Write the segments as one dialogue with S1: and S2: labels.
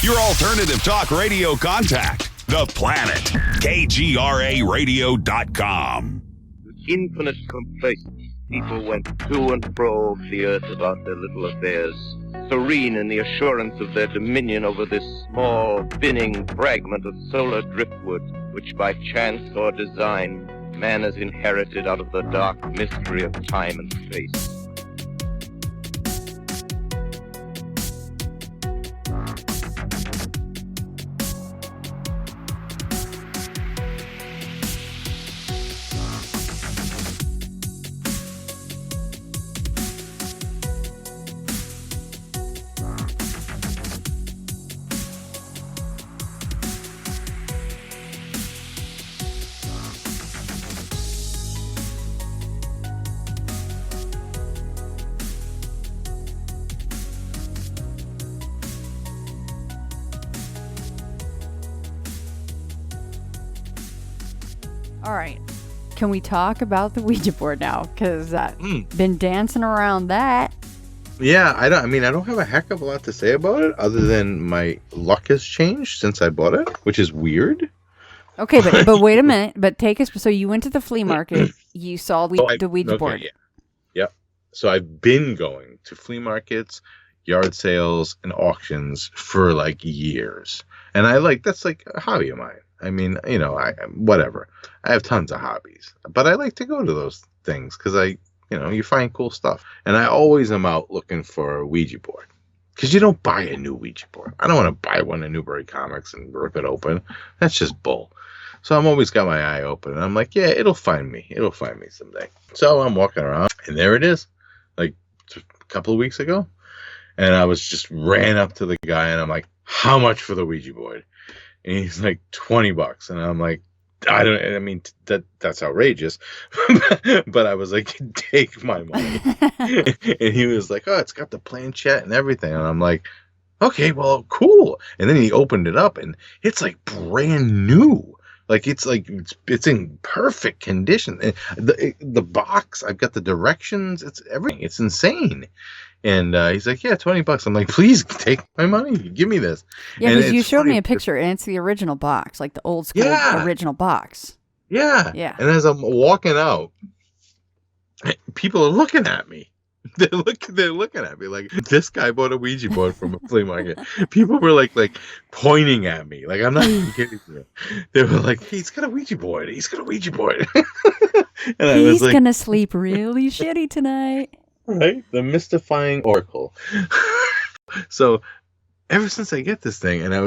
S1: Your alternative talk radio contact. The Planet. KGRAradio.com.
S2: With infinite complacence, people went to and fro over the earth about their little affairs, serene in the assurance of their dominion over this small, spinning fragment of solar driftwood, which by chance or design, man has inherited out of the dark mystery of time and space.
S3: All right. Can we talk about the Ouija board now? Because I've been dancing around that.
S4: Yeah, I don't have a heck of a lot to say about it other than my luck has changed since I bought it, which is weird.
S3: Okay, but wait a minute. But take us. So you went to the flea market. You saw the Ouija board.
S4: Yeah. Yep. So I've been going to flea markets, yard sales, and auctions for like years, and that's like a hobby of mine. I mean, whatever. I have tons of hobbies, but I like to go to those things because you find cool stuff. And I always am out looking for a Ouija board because you don't buy a new Ouija board. I don't want to buy one at Newbury Comics and rip it open. That's just bull. So I'm always got my eye open, and I'm like, yeah, it'll find me. It'll find me someday. So I'm walking around, and there it is, like a couple of weeks ago. And I just ran up to the guy, and I'm like, how much for the Ouija board? And he's like, $20. And I'm like, that's outrageous. But I was like, take my money. And he was like, oh, it's got the planchette and everything. And I'm like, okay, well, cool. And then he opened it up, and it's like brand new. Like it's in perfect condition. And the box, I've got the directions, it's everything. It's insane. And he's like, yeah, $20. I'm like, please take my money. Give me this.
S3: Yeah, because you showed me a picture, and it's the original box, like the old school original box.
S4: Yeah.
S3: Yeah.
S4: And as I'm walking out, people are looking at me. They're looking at me like, this guy bought a Ouija board from a flea market. People were like pointing at me. Like, I'm not even kidding you. They were like, hey, he's got a Ouija board. He's got a Ouija board. And I was like,
S3: gonna sleep really shitty tonight.
S4: Right? The mystifying oracle. So ever since I get this thing, and I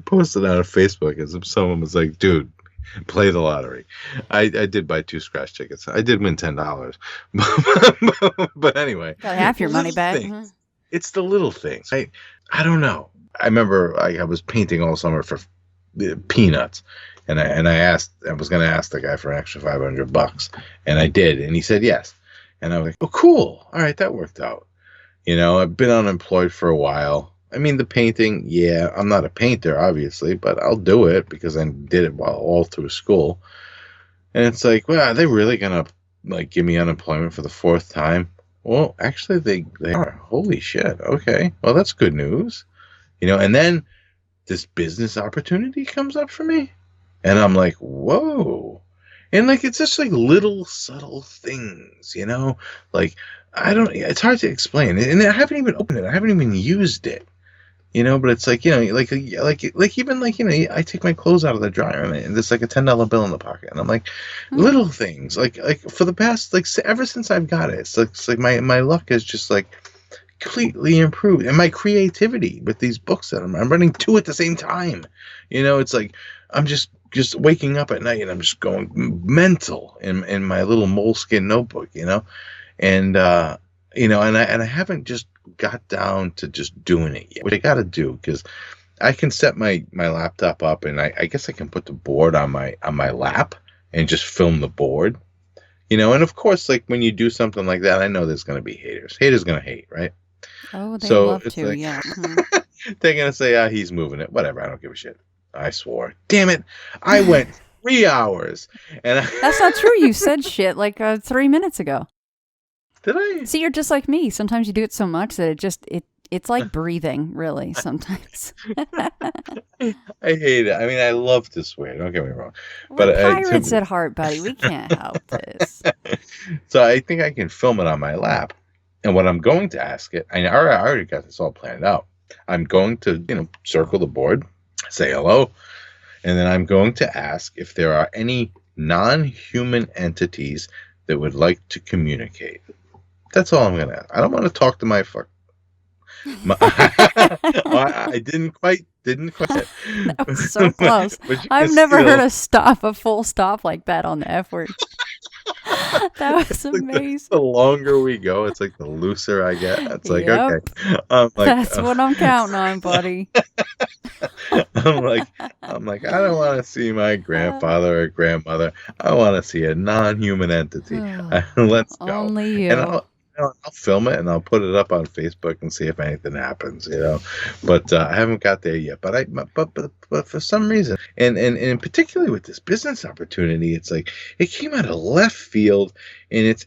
S4: posted on Facebook, as if someone was like, dude, play the lottery. I did buy 2 scratch tickets. I did win $10. But anyway.
S3: Got half your money back.
S4: It's the little things. I don't know. I remember I was painting all summer for peanuts. And I was going to ask the guy for an extra $500. And I did. And he said yes. And I was like, oh, cool. All right, that worked out. I've been unemployed for a while. I mean, the painting, yeah, I'm not a painter, obviously, but I'll do it because I did it all through school. And it's like, well, are they really going to, give me unemployment for the 4th time? Well, actually, they are. Holy shit. Okay. Well, that's good news. And then this business opportunity comes up for me. And I'm like, whoa. And it's just little subtle things, it's hard to explain. And I haven't even opened it. I haven't even used it, but it's I take my clothes out of the dryer and there's like a $10 bill in the pocket. And I'm like, little things, for the past, ever since I've got it, it's like my luck is just completely improved. And my creativity with these books that I'm running 2 at the same time, it's like, I'm just waking up at night and I'm just going mental in my little moleskin notebook, and I haven't just got down to just doing it yet, which I got to do because I can set my laptop up and I guess I can put the board on my lap and just film the board, and of course, when you do something like that, I know there's going to be haters. Haters going to hate, right?
S3: Oh, they love to, yeah.
S4: They're going to say, he's moving it. Whatever. I don't give a shit. I swore. Damn it. I went 3 hours. And
S3: That's not true. You said shit 3 minutes ago.
S4: Did I?
S3: See, you're just like me. Sometimes you do it so much that It's like breathing, really, sometimes.
S4: I hate it. I mean, I love to swear. Don't get me wrong.
S3: We're pirates at heart, buddy. We can't help this.
S4: So I think I can film it on my lap. And what I'm going to ask it, I already got this all planned out. I'm going to, circle the board, say hello, and then I'm going to ask if there are any non-human entities that would like to communicate. That's all I'm going to ask. I don't want to talk to my I didn't quite.
S3: That was so close. I've never heard a full stop like that on the F word. That was amazing.
S4: The longer we go, it's like the looser I get. It's like,
S3: Yep.
S4: okay.
S3: That's what I'm counting on, buddy.
S4: I'm like, I don't want to see my grandfather or grandmother. I want to see a non-human entity. Let's go.
S3: Only you.
S4: And I'll film it and I'll put it up on Facebook and see if anything happens, But I haven't got there yet. But for some reason, and particularly with this business opportunity, it's like it came out of left field, and it's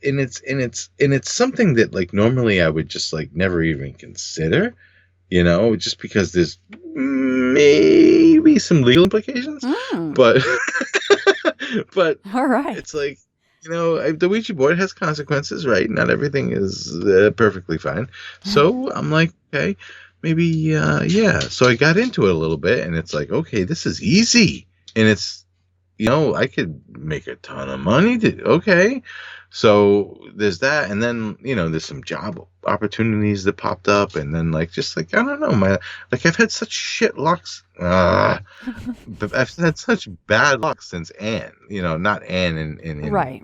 S4: something that like normally I would just like never even consider, just because there's maybe some legal implications, but
S3: All right.
S4: it's like. The Ouija board has consequences, right? Not everything is perfectly fine. So I'm like, okay, maybe, yeah. So I got into it a little bit, and it's like, okay, this is easy. And it's, I could make a ton of money. Okay. So there's that. And then, there's some job opportunities that popped up. And then, I don't know, I've had such shit lucks. I've had such bad luck since Anne, not Anne in
S3: right.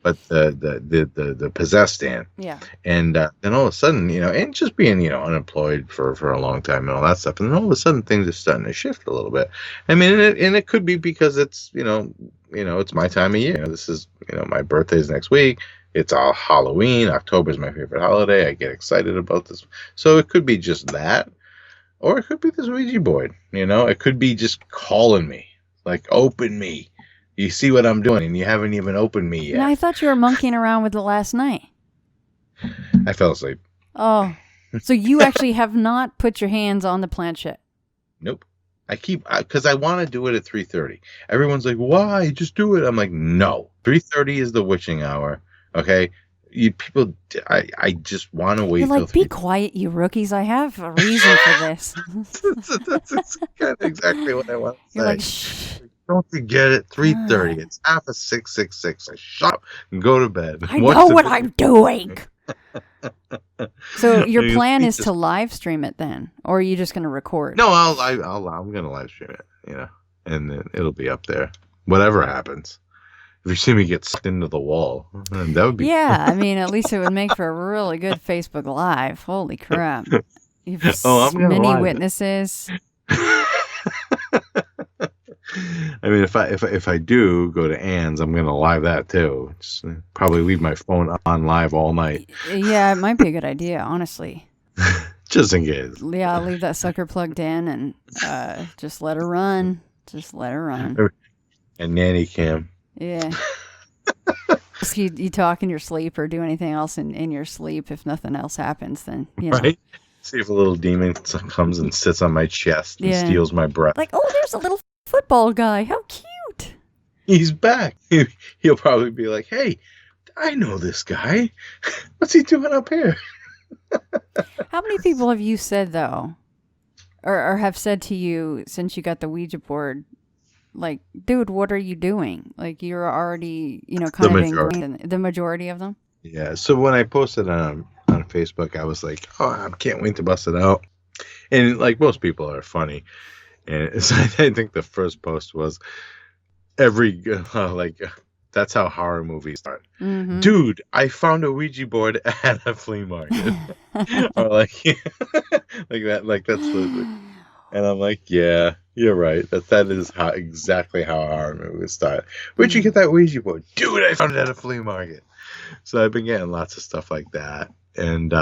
S4: But the possessed Anne.
S3: Yeah.
S4: And then all of a sudden, and just being, unemployed for a long time and all that stuff. And then all of a sudden things are starting to shift a little bit. I mean, and it could be because it's, it's my time of year. This is, my birthday's next week. It's all Halloween. October is my favorite holiday. I get excited about this. So it could be just that. Or it could be this Ouija board, It could be just calling me. Like, open me. You see what I'm doing, and you haven't even opened me yet.
S3: No, I thought you were monkeying around with it last night.
S4: I fell asleep.
S3: Oh. So you actually have not put your hands on the planchette?
S4: Nope. Because I want to do it at 3:30. Everyone's like, why? Just do it. I'm like, no. 3:30 is the witching hour, okay? I just want to wait.
S3: You're like, be quiet, you rookies. I have a reason for this.
S4: That's kind of exactly what I want to say.
S3: You're like, shh.
S4: Don't forget it. 3:30. It's 6:06. I shut up and go to bed.
S3: I know what I'm doing. So your plan is to live stream it then, or are you just going to record?
S4: No, I'm going to live stream it. And then it'll be up there. Whatever happens. If you see me get sucked into the wall, then that would be.
S3: Yeah, I mean, at least it would make for a really good Facebook Live. Holy crap! You've many witnesses.
S4: I mean, if I do go to Anne's, I'm gonna live that too. Just probably leave my phone on live all night.
S3: Yeah, it might be a good idea, honestly.
S4: Just in case.
S3: Yeah, I'll leave that sucker plugged in and just let her run. Just let her run.
S4: And nanny cam.
S3: Yeah. You talk in your sleep or do anything else in your sleep. If nothing else happens, then
S4: right. See if a little demon comes and sits on my chest and steals my breath.
S3: Like, oh, there's a little football guy. How cute.
S4: He's back. He'll probably be like, hey, I know this guy. What's he doing up here?
S3: How many people have you said, though, or have said to you since you got the Ouija board, like, dude, what are you doing? Like, you're already, kind of ingrained in the majority of them? Yeah.
S4: So when I posted on Facebook, I was like, oh, I can't wait to bust it out. And like most people are funny. And so I think the first post was that's how horror movies start. Mm-hmm. Dude, I found a Ouija board at a flea market. Or like that, like that's the. And I'm like, yeah, you're right. That is exactly how a horror movie would start. Where'd you get that Ouija board? Dude, I found it at a flea market. So I've been getting lots of stuff like that. And,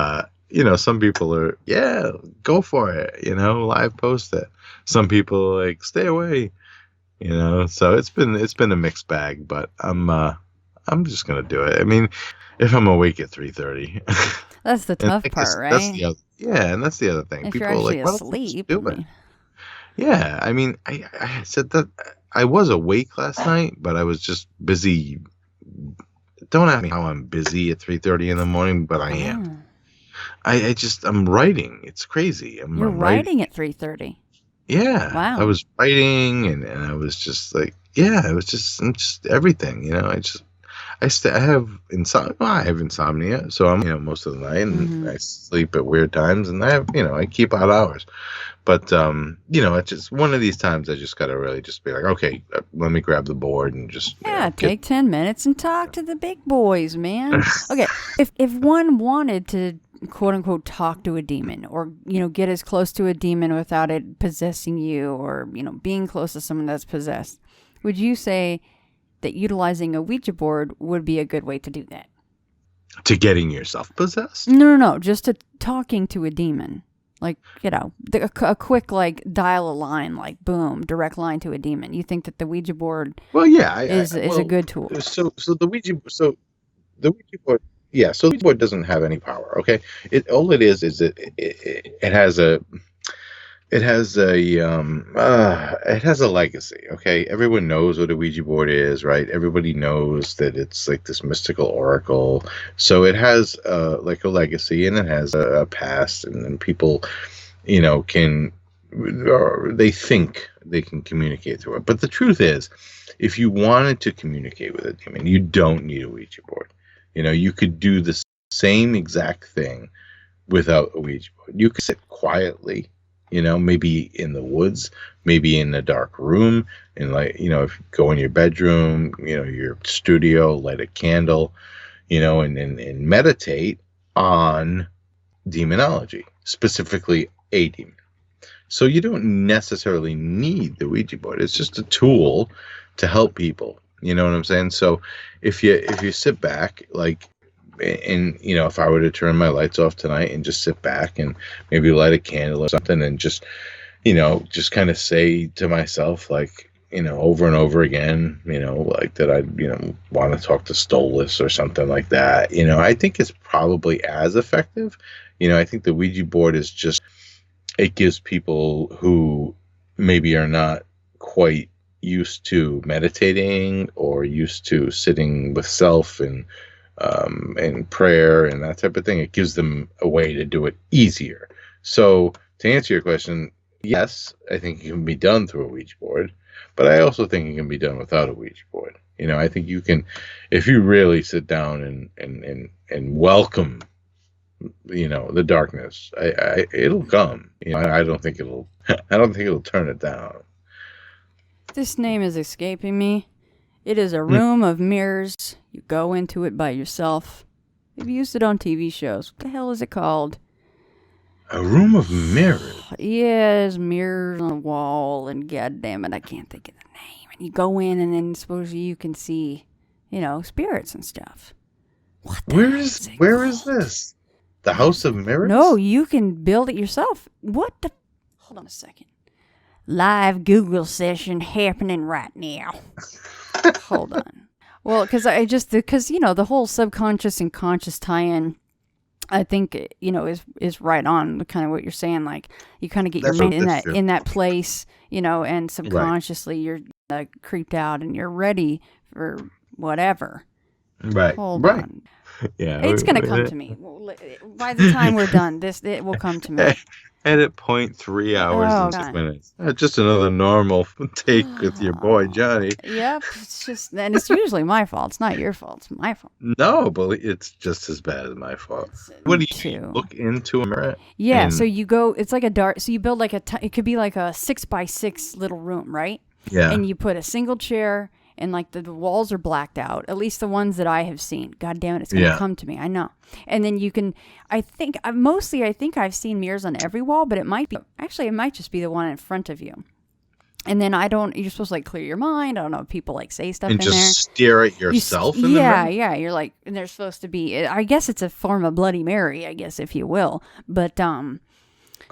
S4: some people are, yeah, go for it, live post it. Some people are like, stay away, so it's been a mixed bag, but I'm just going to do it. I mean, if I'm awake at 3:30.
S3: That's the tough
S4: And
S3: part, right?
S4: that's the other, yeah, and that's the other thing.
S3: If
S4: People
S3: you're
S4: are like,
S3: actually
S4: why don't you just
S3: asleep,
S4: do it? Yeah, I mean, I said that I was awake last night, but I was just busy. Don't ask me how I'm busy at 3:30 in the morning, but I am. I'm writing. It's crazy.
S3: You're
S4: I'm
S3: writing at 3:30.
S4: Yeah.
S3: Wow.
S4: I was writing and I was just like, yeah, it was just everything, you know. I have insomnia. Well, I have insomnia, so I'm, most of the night, and I sleep at weird times, and I keep odd hours. But it's just one of these times I just gotta really just be like, okay, let me grab the board and just
S3: take 10 minutes and talk to the big boys, man. Okay, if one wanted to quote unquote talk to a demon, or get as close to a demon without it possessing you, or being close to someone that's possessed, would you say that utilizing a Ouija board would be a good way to do that?
S4: To getting yourself possessed?
S3: No, just to talking to a demon. Like, a quick, like, dial a line, like, boom, direct line to a demon. You think that the Ouija board is a good tool?
S4: So the Ouija board, yeah, so the Ouija board doesn't have any power, okay? It has a legacy, okay? Everyone knows what a Ouija board is, right? Everybody knows that it's like this mystical oracle. So it has like a legacy, and it has a past, and then people, they think they can communicate through it. But the truth is, if you wanted to communicate with a demon, you don't need a Ouija board. You could do the same exact thing without a Ouija board. You could sit quietly, maybe in the woods, maybe in a dark room, and if you go in your bedroom, your studio, light a candle, and meditate on demonology, specifically a demon. So you don't necessarily need the Ouija board. It's just a tool to help people. You know what I'm saying? So if you sit back, and if I were to turn my lights off tonight and just sit back and maybe light a candle or something, and just kind of say to myself, over and over again, that I want to talk to Stolas or something like that, I think it's probably as effective. I think the Ouija board is just, it gives people who maybe are not quite used to meditating or used to sitting with self and prayer and that type of thing, it gives them a way to do it easier. So to answer your question, yes, I think it can be done through a Ouija board, but I also think it can be done without a Ouija board. I think you can, if you really sit down and welcome, the darkness, it'll come. I don't think it'll turn it down.
S3: This name is escaping me. It is a room of mirrors. You go into it by yourself. You've used it on TV shows. What the hell is it called?
S4: A room of mirrors?
S3: Yeah, there's mirrors on the wall, and goddammit, I can't think of the name. And you go in, and then supposedly you can see, spirits and stuff.
S4: Where is this? The House of Mirrors?
S3: No, you can build it yourself. What the? Hold on a second. Live Google session happening right now. Hold on. Well, because the whole subconscious and conscious tie-in, I think, is right on kind of what you're saying. Like, you kind of get your mind in that place, and subconsciously you're creeped out and you're ready for whatever.
S4: Right.
S3: Hold on.
S4: Yeah.
S3: It's going to come to me. By the time we're done, it will come to me.
S4: Edit point 3 hours and 6 minutes. Just another normal take with your boy Johnny.
S3: Yep, and it's usually my fault. It's not your fault. It's my fault.
S4: No, but it's just as bad as my fault. What do you look into a mirror?
S3: Yeah, so you go. It's like a dark. So you build like it could be like a 6x6 little room, right?
S4: Yeah.
S3: And you put a single chair. And the walls are blacked out, at least the ones that I have seen. God damn it, it's going to come to me. I know. And then you can, I think I've seen mirrors on every wall, but it might just be the one in front of you. And then you're supposed to clear your mind. I don't know if people say stuff
S4: and
S3: in there.
S4: And just stare at yourself in the mirror?
S3: Yeah. You're and there's supposed to be, I guess it's a form of Bloody Mary, I guess, if you will. But,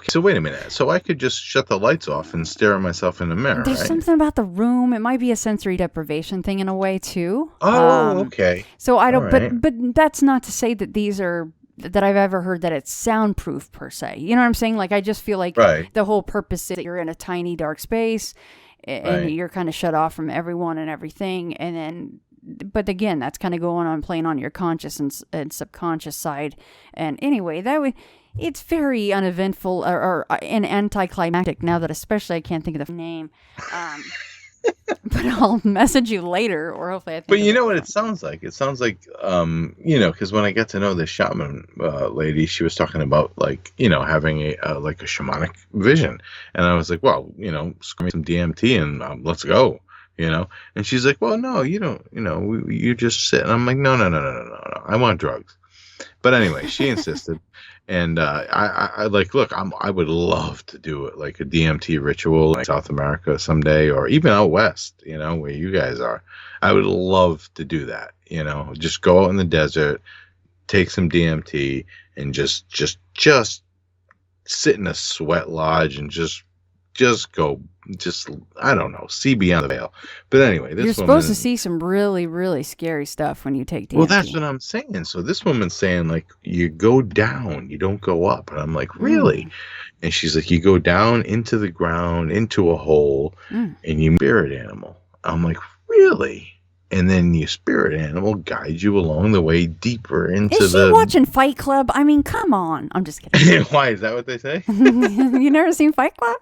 S4: so wait a minute. So I could just shut the lights off and stare at myself in the mirror,
S3: There's something about the room. It might be a sensory deprivation thing in a way too.
S4: Oh, okay.
S3: So I don't. But that's not to say that these are that I've ever heard that it's soundproof per se. You know what I'm saying? Like, I just feel like
S4: Right.
S3: the whole purpose is that you're in a tiny dark space and
S4: Right.
S3: you're kind of shut off from everyone and everything. And then, but again, that's kind of going on, playing on your conscious and subconscious side. And anyway, it's very uneventful or and anticlimactic now that especially I can't think of the name. But I'll message you later, or hopefully I think.
S4: But you know what it sounds like? It sounds like, because when I got to know this shaman lady, she was talking about like, having a shamanic vision, and I was like, well, screw me some DMT and let's go, And she's like, well, no, you don't, you just sit, and I'm like, no, I want drugs. But anyway, she insisted, and I like, look, I would love to do it like a DMT ritual in South America someday, or even out west, where you guys are. I would love to do that, just go out in the desert, take some DMT, and just sit in a sweat lodge and just go, I don't know, see beyond the veil. But anyway,
S3: you're supposed to see some really, really scary stuff when you take DMT.
S4: Well, that's what I'm saying. So this woman's saying, like, you go down, you don't go up. And I'm like, really? And she's like, you go down into the ground, into a hole, and you spirit animal. I'm like, really? And then your spirit animal guides you along the way deeper into
S3: Is she watching Fight Club? I mean, come on. I'm just kidding.
S4: Why? Is that what they say?
S3: You never seen Fight Club?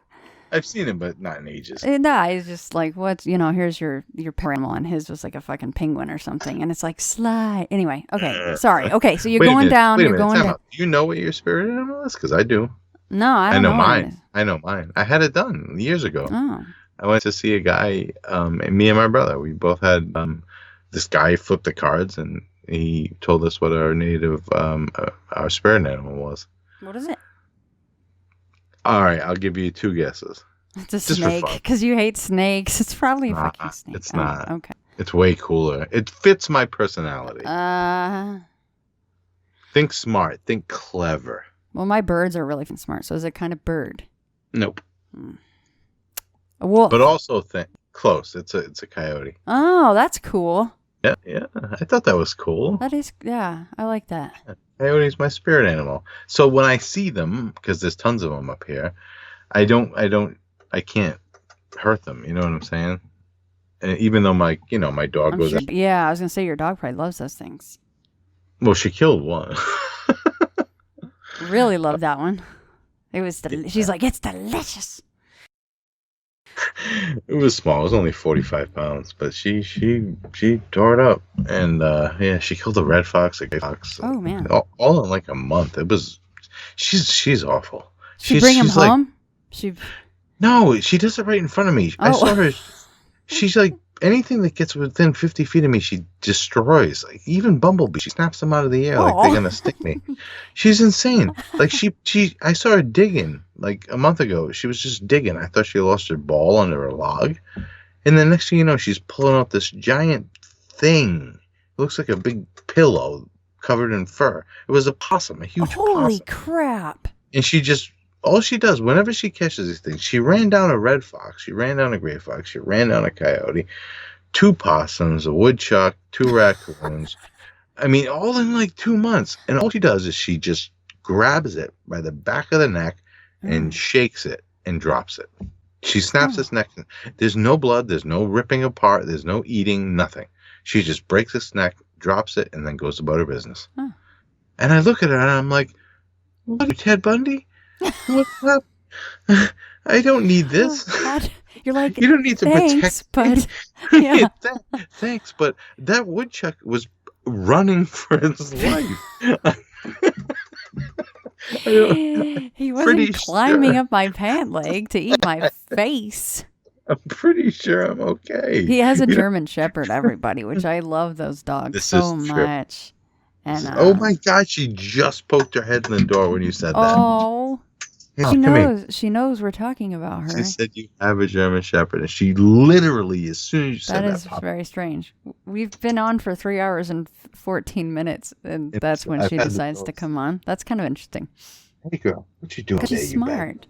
S4: I've seen it, but not in ages.
S3: No, he's just like, what's, here's your animal, and his was like a fucking penguin or something, and it's like, slide. Anyway, okay, sorry. Okay, so you're going down, you're going down.
S4: Do you know what your spirit animal is? Because I do.
S3: No, I don't know
S4: mine. I know mine. I had it done years ago.
S3: Oh.
S4: I went to see a guy, and me and my brother, we both had, this guy flipped the cards, and he told us what our our spirit animal was.
S3: What is it?
S4: All right, I'll give you 2 guesses.
S3: It's a snake, because you hate snakes. It's probably a fucking snake.
S4: It's not.
S3: Okay.
S4: It's way cooler. It fits my personality. Think smart. Think clever.
S3: Well, my birds are really smart, so is it kind of bird?
S4: Nope.
S3: A wolf.
S4: But also think close. It's a coyote.
S3: Oh, that's cool.
S4: Yeah. I thought that was cool.
S3: That is, yeah, I like that.
S4: Coyote's my spirit animal. So when I see them, because there's tons of them up here, I can't hurt them. You know what I'm saying? And even though my dog goes.
S3: Yeah, I was gonna say your dog probably loves those things.
S4: Well, she killed one.
S3: Really loved that one. It was. She's like, it's delicious.
S4: It was small. It was only 45 pounds, but she tore it up, and she killed a red fox, a gray fox.
S3: Oh man!
S4: All in like a month. It was. She's awful.
S3: She bring him home.
S4: No, she does it right in front of me. I saw her. She's like, anything that gets within 50 feet of me, she destroys. Like even Bumblebee, she snaps them out of the air like they're gonna stick me. She's insane. Like I saw her digging like a month ago. She was just digging. I thought she lost her ball under a log, and then next thing you know, she's pulling out this giant thing. It looks like a big pillow covered in fur. It was a possum, a huge possum.
S3: Holy crap!
S4: And all she does, whenever she catches these things, she ran down a red fox, she ran down a gray fox, she ran down a coyote, 2 possums, a woodchuck, 2 raccoons. I mean, all in like 2 months. And all she does is she just grabs it by the back of the neck and shakes it and drops it. She snaps its neck. There's no blood, there's no ripping apart, there's no eating, nothing. She just breaks its neck, drops it, and then goes about her business. And I look at her and I'm like, what are you, Ted Bundy? What's up? I don't need this.
S3: You're like,
S4: you don't need to protect
S3: but yeah.
S4: Thanks, but that woodchuck was running for his life.
S3: He wasn't climbing up my pant leg to eat my face.
S4: I'm pretty sure I'm okay.
S3: He has a German Shepherd, everybody, which I love those dogs so much. And
S4: oh my God, she just poked her head in the door when you said that.
S3: Oh. She knows we're talking about her.
S4: She said you have a German Shepherd, and she literally, as soon as you said that,
S3: is very strange. We've been on for 3 hours and 14 minutes, and that's when she decides to come on. That's kind of interesting.
S4: Hey girl, what you doing?
S3: Because she's smart.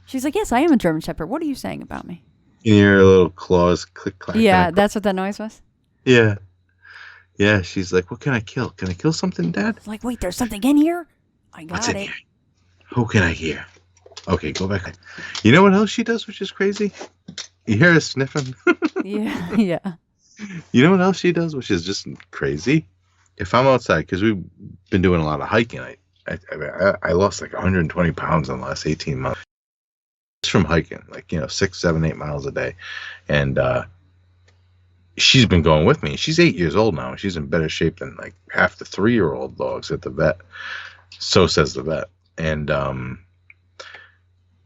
S3: She's like, yes, I am a German Shepherd. What are you saying about me?
S4: And your little claws click clack.
S3: Yeah, that's what that noise was.
S4: Yeah. Yeah, she's like, what can I kill? Can I kill something, Dad?
S3: It's like, wait, there's something in here? I
S4: What's
S3: got
S4: in
S3: it.
S4: here? Who can I hear? Okay, go back. You know what else she does, which is crazy? You hear her sniffing?
S3: Yeah, yeah.
S4: You know what else she does, which is just crazy? If I'm outside, because we've been doing a lot of hiking, I lost like 120 pounds in the last 18 months. Just from hiking, like, 6, 7, 8 miles a day. And she's been going with me. She's 8 years old now. And she's in better shape than like half the 3-year-old dogs at the vet. So says the vet. And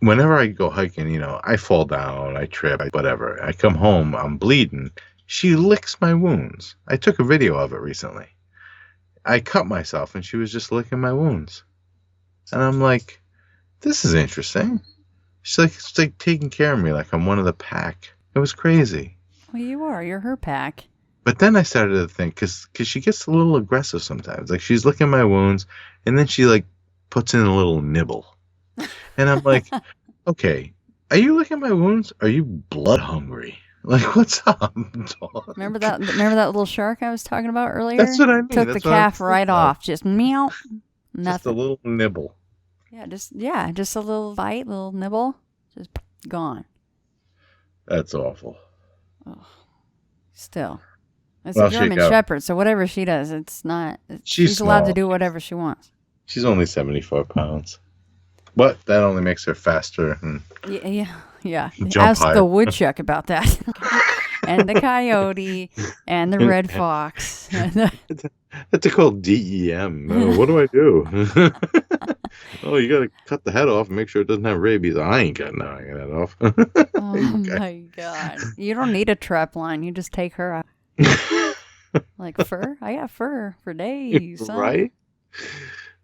S4: whenever I go hiking, I fall down, I trip, whatever. I come home, I'm bleeding. She licks my wounds. I took a video of it recently. I cut myself and she was just licking my wounds. And I'm like, this is interesting. She's like taking care of me like I'm one of the pack. It was crazy.
S3: Well, you are. You're her pack.
S4: But then I started to think, because she gets a little aggressive sometimes. Like, she's licking my wounds, and then she, like, puts in a little nibble. And I'm like, okay, are you licking my wounds? Are you blood hungry? Like, what's up, dog?
S3: Remember that little shark I was talking about earlier?
S4: That's what I mean.
S3: Took
S4: That's
S3: the
S4: what I'm
S3: calf right
S4: thinking of.
S3: off. Just meow. Nothing.
S4: Just a little nibble.
S3: Yeah, just a little bite, little nibble. Just gone.
S4: That's awful.
S3: Oh, still. It's
S4: Well,
S3: a German Shepherd, so whatever she does, it's not... She's allowed to do whatever she wants.
S4: She's only 74 pounds. But that only makes her faster. And
S3: Yeah.
S4: Jump
S3: Ask
S4: higher.
S3: the woodchuck about that. And the coyote, and the red fox.
S4: That's called DEM. What do I do? Oh, you got to cut the head off and make sure it doesn't have rabies. I ain't cutting that head off.
S3: Oh, my God. You don't need a trap line. You just take her out. Like fur? I got fur for days. Son.
S4: Right?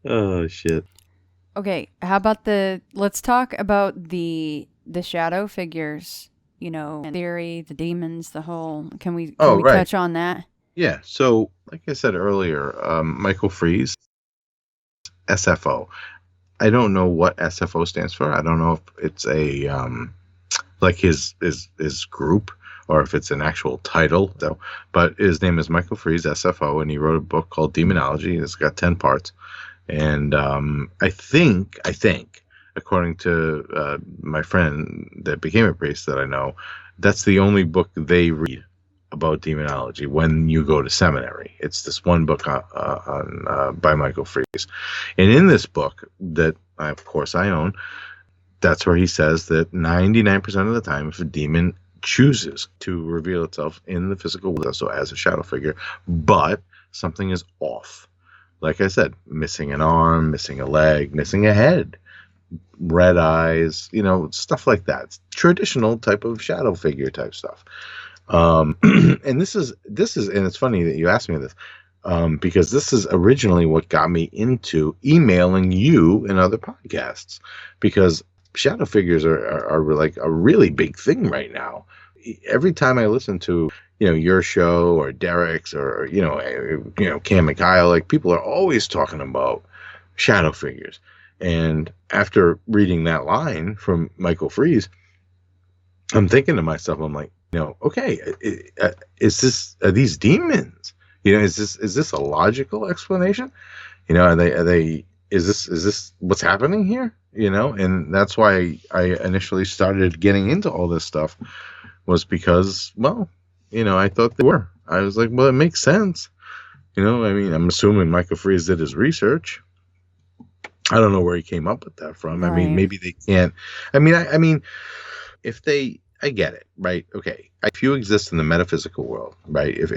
S4: Oh, shit.
S3: Okay, how about let's talk about the shadow figures, theory, the demons, the whole, can we
S4: right.
S3: touch on that?
S4: Yeah, so like I said earlier, Michael Freeze, SFO. I don't know what SFO stands for. I don't know if it's a like his group or if it's an actual title though. But his name is Michael Freeze, SFO, and he wrote a book called Demonology. It's got 10 parts. And I think, according to my friend that became a priest that I know, that's the only book they read about demonology when you go to seminary. It's this one book by Michael Freeze. And in this book that, of course, I own, that's where he says that 99% of the time, if a demon chooses to reveal itself in the physical world, so as a shadow figure, but something is off. Like I said, missing an arm, missing a leg, missing a head, red eyes, stuff like that. It's traditional type of shadow figure type stuff. And this is, and it's funny that you asked me this, because this is originally what got me into emailing you and other podcasts, because shadow figures are like a really big thing right now. Every time I listen to, your show or Derek's or, Cam and Kyle, like people are always talking about shadow figures. And after reading that line from Michael Freeze, I'm thinking to myself, I'm like, okay, are these demons? Is this a logical explanation? Are they, is this what's happening here? And that's why I initially started getting into all this stuff, was because, well, I thought they were. I was like, well, it makes sense. I'm assuming Michael Freeze did his research. I don't know where he came up with that from. Right. I mean, maybe they can't. I mean, if they, I get it, right? Okay, if you exist in the metaphysical world, right? If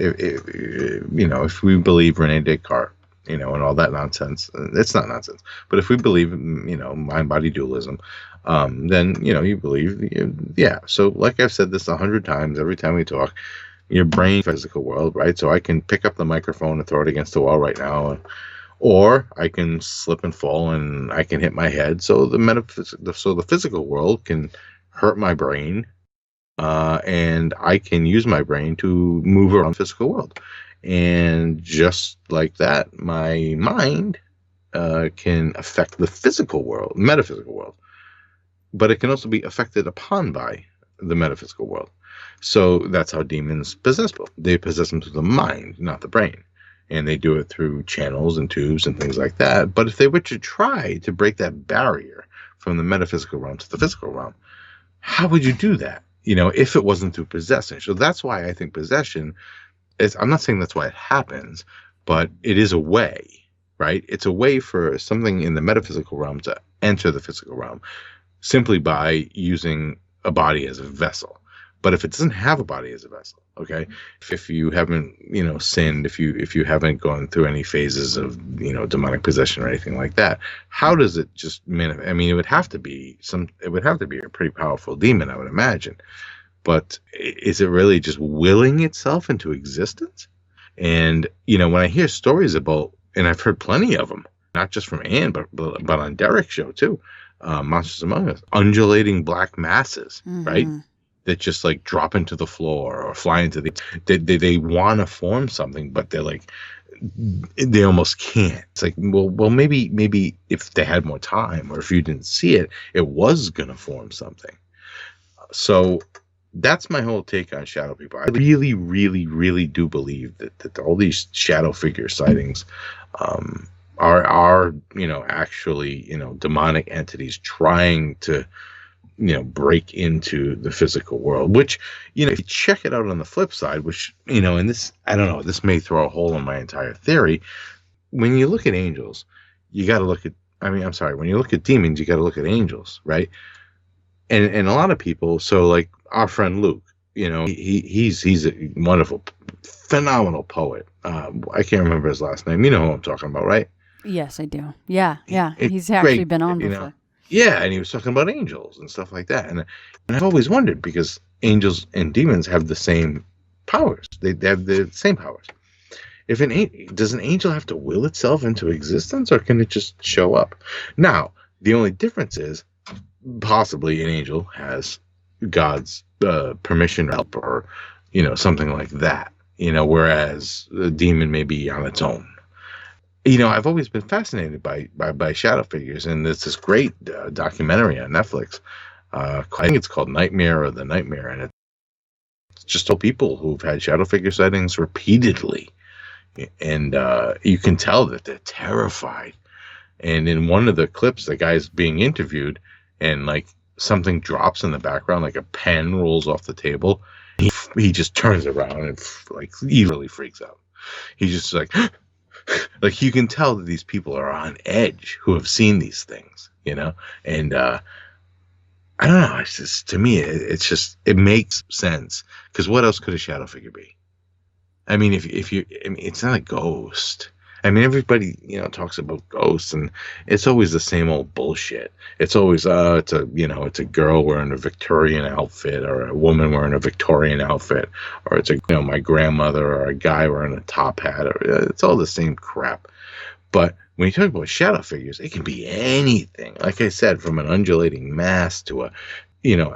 S4: we believe Rene Descartes, and all that nonsense, it's not nonsense. But if we believe, mind-body dualism, then you believe, yeah. So, like I've said this 100 times, every time we talk, your brain, physical world, right? So I can pick up the microphone and throw it against the wall right now, or I can slip and fall and I can hit my head. So the physical world can hurt my brain, and I can use my brain to move around the physical world. And just like that, my mind can affect the physical world, metaphysical world, but it can also be affected upon by the metaphysical world. So that's how demons possess people. They possess them through the mind, not the brain. and they do it through channels and tubes and things like that. But if they were to try to break that barrier from the metaphysical realm to the physical realm, how would you do that? If it wasn't through possession. So that's why I think possession is, I'm not saying that's why it happens, but it is a way, right? It's a way for something in the metaphysical realm to enter the physical realm simply by using a body as a vessel. But if it doesn't have a body as a vessel, okay, if you haven't, sinned, if you haven't gone through any phases of, demonic possession or anything like that, how does it just manifest? I mean, it would have to be a pretty powerful demon, I would imagine. But is it really just willing itself into existence? And, when I hear stories about, and I've heard plenty of them, not just from Anne, but on Derek's show too, Monsters Among Us, undulating black masses, right? That just like drop into the floor or fly into they want to form something, but they're like, they almost can't. It's like, well, maybe if they had more time, or if you didn't see it, it was going to form something. So that's my whole take on shadow people. I really, really, really do believe that all these shadow figure sightings are actually, demonic entities trying to, break into the physical world, which, if you check it out on the flip side, which, and this, I don't know, this may throw a hole in my entire theory. When you look at angels, you got to look at, when you look at demons, you got to look at angels, right? And a lot of people, so like our friend Luke, he's a wonderful, phenomenal poet. I can't remember his last name. You know who I'm talking about, right?
S3: Yes, I do. Yeah. He's actually been on before.
S4: Yeah, and he was talking about angels and stuff like that. And I've always wondered, because angels and demons have the same powers. They have the same powers. Does an angel have to will itself into existence, or can it just show up? Now, the only difference is possibly an angel has God's permission to help, or something like that. Whereas a demon may be on its own. I've always been fascinated by shadow figures, and there's this great documentary on Netflix. I think it's called Nightmare or the Nightmare, and it's just all people who've had shadow figure sightings repeatedly, and you can tell that they're terrified. And in one of the clips, the guy's being interviewed, and like something drops in the background, like a pen rolls off the table. He just turns around and like he really freaks out. He's just like. Like, you can tell that these people are on edge who have seen these things, and I don't know. It's just, to me, it makes sense, because what else could a shadow figure be? I mean, it's not a ghost. I mean, everybody, talks about ghosts, and it's always the same old bullshit. It's always, it's a girl wearing a Victorian outfit, or a woman wearing a Victorian outfit, or it's my grandmother, or a guy wearing a top hat, or it's all the same crap. But when you talk about shadow figures, it can be anything. Like I said, from an undulating mass to a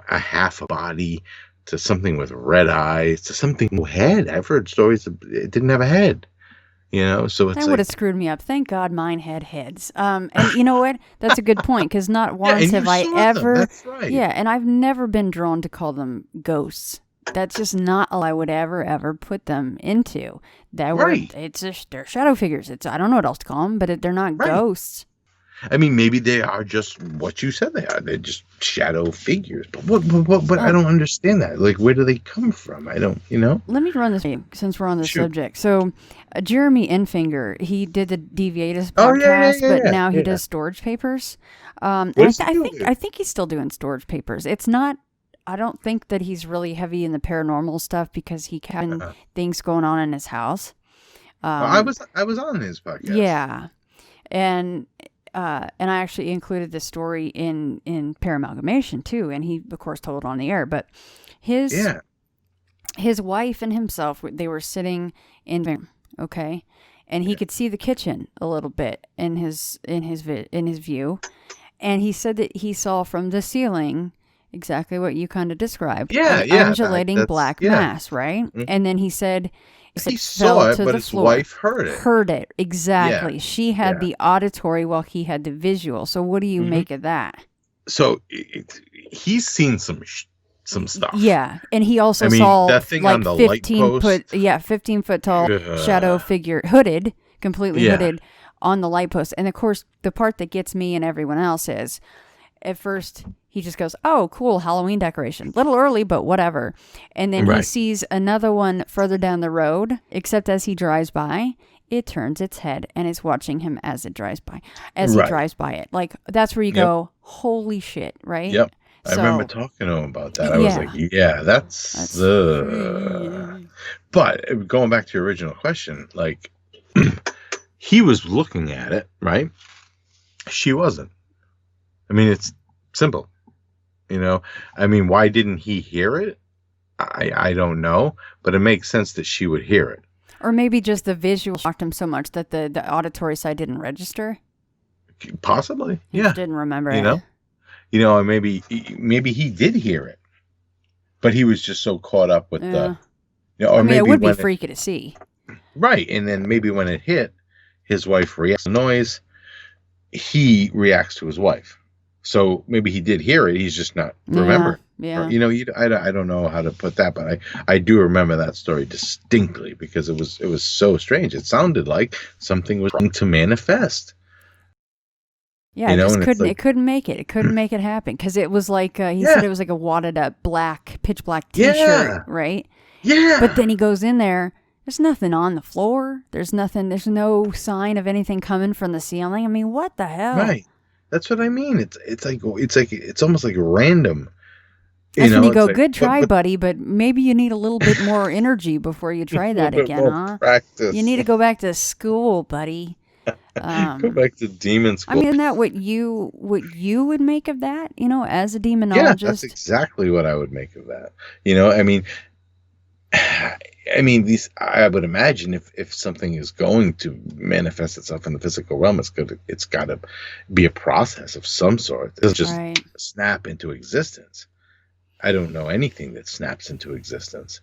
S4: half a body, to something with red eyes, to something with a head. I've heard stories that it didn't have a head. So it's
S3: that would have screwed me up. Thank God mine had heads. And you know what? That's a good point, because not once have I ever.
S4: That's right.
S3: Yeah, and I've never been drawn to call them ghosts. That's just not all I would ever put them into.
S4: Right.
S3: They're shadow figures. I don't know what else to call them, but they're not ghosts.
S4: I mean, maybe they are just what you said they are. They're just shadow figures. But what I don't understand that. Like, where do they come from? I don't,
S3: Let me run this since we're on the subject. So, Jeremy Enfinger, he did the Deviatus podcast, but now he does storage papers. And I think he's still doing storage papers. It's not. I don't think that he's really heavy in the paranormal stuff, because he had things going on in his house.
S4: I was on his podcast.
S3: Yeah, and I actually included this story in Paramalgamation too, and he of course told it on the air. But his wife and himself, they were sitting in and he could see the kitchen a little bit in his view, and he said that he saw from the ceiling exactly what you kind of described. Undulating black mass, right? Mm-hmm. And then he said.
S4: He saw it, but his wife heard it.
S3: Heard it, exactly. Yeah. She had the auditory while he had the visual. So what do you make of that?
S4: So he's seen some some stuff.
S3: Yeah, and he also
S4: I mean,
S3: saw
S4: that thing
S3: like
S4: on the light
S3: 15 foot tall shadow figure, hooded, completely hooded on the light post. And of course, the part that gets me and everyone else is, at first he just goes, "Oh, cool, Halloween decoration. Little early, but whatever." And then he sees another one further down the road, except as he drives by, it turns its head and is watching him as it drives by, he drives by it. Like, that's where you go, holy shit, right?
S4: Yep.
S3: So,
S4: I remember talking to him about that. I was like, that's But going back to your original question, like, he was looking at it, right? She wasn't. I mean, it's simple. I mean, why didn't he hear it? I don't know, but it makes sense that she would hear it.
S3: Or maybe just the visual shocked him so much that the auditory side didn't register.
S4: Possibly,
S3: He just didn't remember it.
S4: Or maybe he did hear it, but he was just so caught up with the. Or maybe
S3: it would be freaky to see.
S4: Right, and then maybe when it hit, his wife reacts to the noise. He reacts to his wife, so maybe he did hear it. He's just not remembering.
S3: Yeah.
S4: I don't know how to put that, but I do remember that story distinctly because it was so strange. It sounded like something was going to manifest.
S3: Yeah, it couldn't make it. It couldn't make it happen because it was like he said it was like a wadded up pitch black T-shirt, right?
S4: Yeah.
S3: But then he goes in there. There's nothing on the floor. There's nothing. There's no sign of anything coming from the ceiling. I mean, what the hell?
S4: Right. That's what I mean. It's almost like random.
S3: That's when you go, good try, buddy, but maybe you need a little bit more energy before you try that again, huh?
S4: Practice.
S3: You need to go back to school, buddy.
S4: Go back to demon school.
S3: I mean, isn't that what you would make of that? As a demonologist.
S4: Yeah, that's exactly what I would make of that. I mean, I would imagine if something is going to manifest itself in the physical realm, it's got to be a process of some sort. It's just snap into existence. I don't know anything that snaps into existence.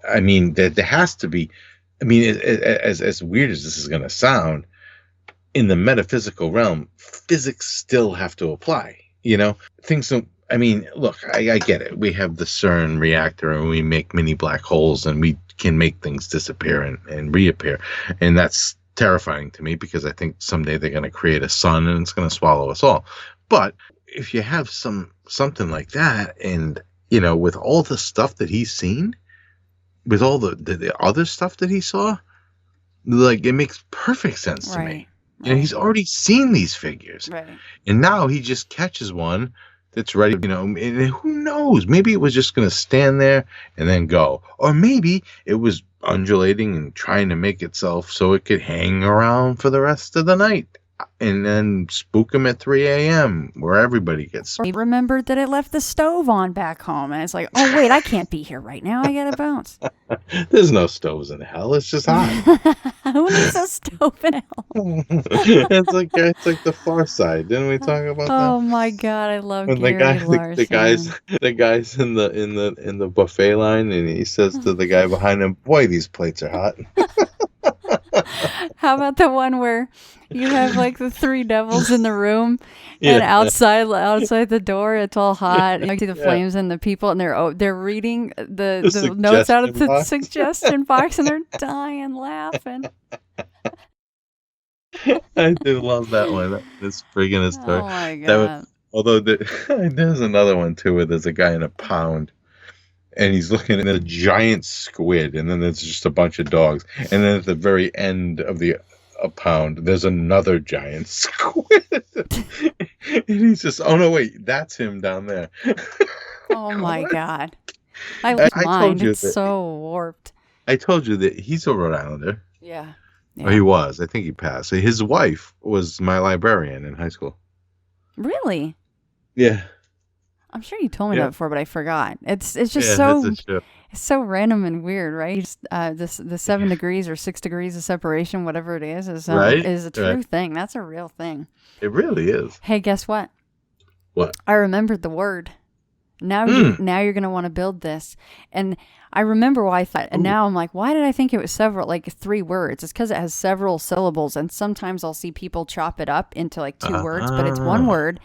S4: I mean, there has to be. I mean, as weird as this is going to sound, in the metaphysical realm, physics still have to apply. Things don't. I mean, look, I get it. We have the CERN reactor, and we make mini black holes, and we can make things disappear and reappear, and that's terrifying to me because I think someday they're going to create a sun and it's going to swallow us all. But if you have something like that, and with all the stuff that he's seen, with all the other stuff that he saw, like, it makes perfect sense to me. He's already seen these figures, and now he just catches one that's ready, and who knows? Maybe it was just going to stand there and then go. Or maybe it was undulating and trying to make itself so it could hang around for the rest of the night and then spook him at 3 a.m. where everybody gets...
S3: He remembered that it left the stove on back home, and it's like, oh, wait, I can't be here right now. I got to bounce.
S4: There's no stoves in hell. It's just hot.
S3: Who needs a stove in hell?
S4: it's like the Far Side. Didn't we talk about that?
S3: Oh my God, I love when Gary Larson.
S4: The guys in the buffet line, and he says to the guy behind him, "Boy, these plates are hot."
S3: How about the one where you have like the three devils in the room, and outside the door it's all hot. You see the flames and the people, and they're reading the notes out of the suggestion box, and they're dying laughing.
S4: I do love that one. It's friggin' a story.
S3: Oh my God!
S4: Although there's another one too, where there's a guy in a pound. And he's looking at a giant squid, and then there's just a bunch of dogs. And then at the very end of a pound, there's another giant squid. And he's just, oh no, wait, that's him down there.
S3: Oh my God. I told you it's so warped.
S4: I told you that he's a Rhode Islander.
S3: Yeah.
S4: Or he was. I think he passed. So his wife was my librarian in high school.
S3: Really?
S4: Yeah.
S3: I'm sure you told me that before, but I forgot. It's just so random and weird, right? The 7 degrees or 6 degrees of separation, whatever it is a true thing. That's a real thing.
S4: It really is.
S3: Hey, guess what?
S4: What?
S3: I remembered the word. Now you're going to want to build this. And I remember why I thought, and now I'm like, why did I think it was 3 words? It's because it has several syllables, and sometimes I'll see people chop it up into 2 words, but it's 1 word.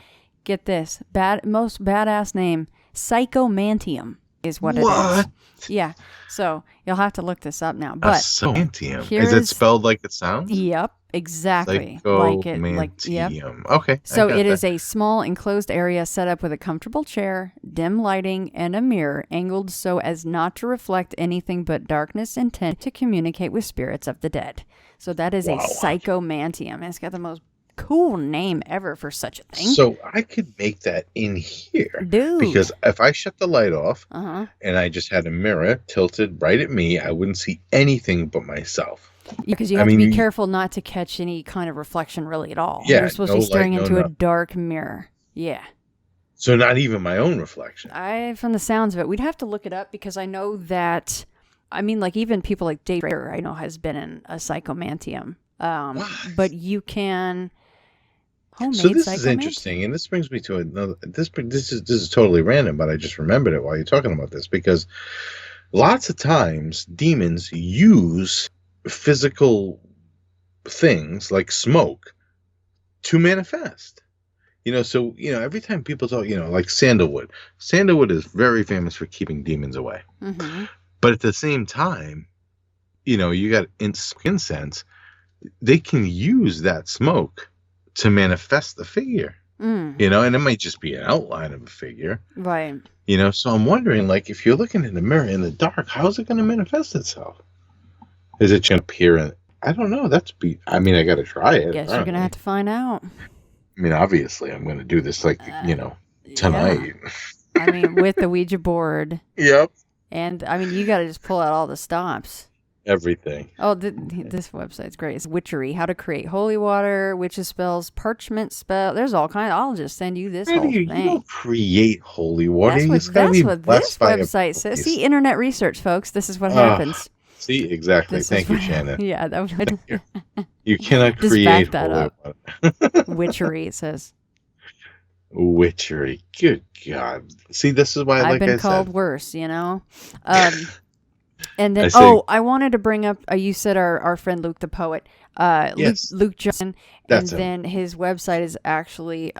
S3: Get this, most badass name, Psychomanteum is what it is. Yeah. So you'll have to look this up now. But
S4: Psychomanteum. Is it spelled like it sounds?
S3: Yep, exactly.
S4: Psychomanteum.
S3: Yep.
S4: Okay.
S3: So it is a small enclosed area set up with a comfortable chair, dim lighting, and a mirror angled so as not to reflect anything but darkness intent to communicate with spirits of the dead. So that is a psychomanteum. And it's got the most cool name ever for such a thing.
S4: So I could make that in here.
S3: Dude.
S4: Because if I shut the light off and I just had a mirror tilted right at me, I wouldn't see anything but myself.
S3: Because you have to be careful not to catch any kind of reflection really at all.
S4: Yeah,
S3: you're supposed to be staring into a dark mirror. Yeah.
S4: So not even my own reflection.
S3: From the sounds of it, we'd have to look it up because I know that, even people like Dave Rader, I know, has been in a psychomanteum. But you can...
S4: So this is interesting, and this brings me to another. This is totally random, but I just remembered it while you're talking about this because lots of times demons use physical things like smoke to manifest. So every time people talk, like sandalwood. Sandalwood is very famous for keeping demons away. Mm-hmm. But at the same time, you got incense. They can use that smoke to manifest the figure, and it might just be an outline of a figure.
S3: Right.
S4: So I'm wondering, like, if you're looking in the mirror in the dark, how's it going to manifest itself? Is it going to appear in, I don't know. I got to try it.
S3: Guess you're going to have to find out.
S4: Obviously I'm going to do this, tonight.
S3: Yeah. With the Ouija board.
S4: Yep.
S3: And, you got to just pull out all the stops.
S4: Everything.
S3: Oh, this website's great. It's witchery. How to create holy water, witches spells, parchment spell. There's all kinds. I'll just send you this whole thing. You don't
S4: create holy water.
S3: That's what this website says. See, internet research, folks. This is what happens.
S4: See, exactly. Thank you, Shannon.
S3: Yeah, that would.
S4: You cannot create holy water.
S3: Witchery, it says.
S4: Witchery. Good God. See, this is why
S3: I've been called worse, And then, I wanted to bring up, you said our friend Luke the Poet,
S4: yes.
S3: Luke Johnson, and then his website is actually